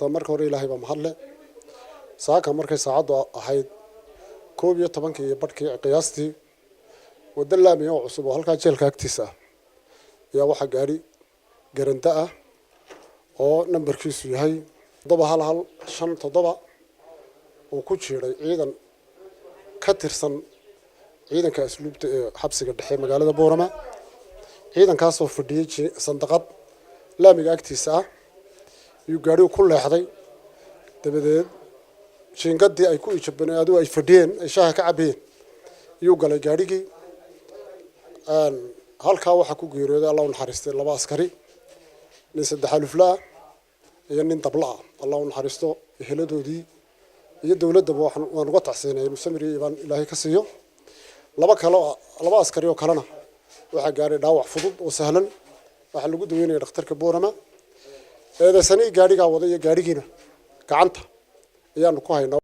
marka hore Ilaahay baa mahad leh saaka markay saacadu ahayd 11 barkii qiyaastii wada laami oo cusub oo halka jeelka agtiisa ayaa waxa gaari garanta ah oo nambarkiisu yahay 757 oo ku jiray ciidan ka tirsan ciidanka asluubta ee xabsiga dhexe magaalada Boorama ciidankaas oo fadhiyay sandaqad laamiga agtiisa ah iyo gaari ku leexday dabadeed jingadii ay ku ijabeen adu ay fadhiyeen ay shaaha ka cabeen iyo galay gaarigii halka waxa ku geeriyooday Allaha naxariistee Labo Askari nin saddex alifla iyo nin dabla Allaha naxariisto eheladoodii iyo dawladda waan uga tacsiinay musamiri ibaan Ilaahay ka siiyo laba askari oo kalena waxa gaaray dhaawac fudud oo sahlan waxa lagu daweynay dhakhtarka Boorama eedaysani gaariga wada iyo gaarigiina gacanta ayaanu ku haynaa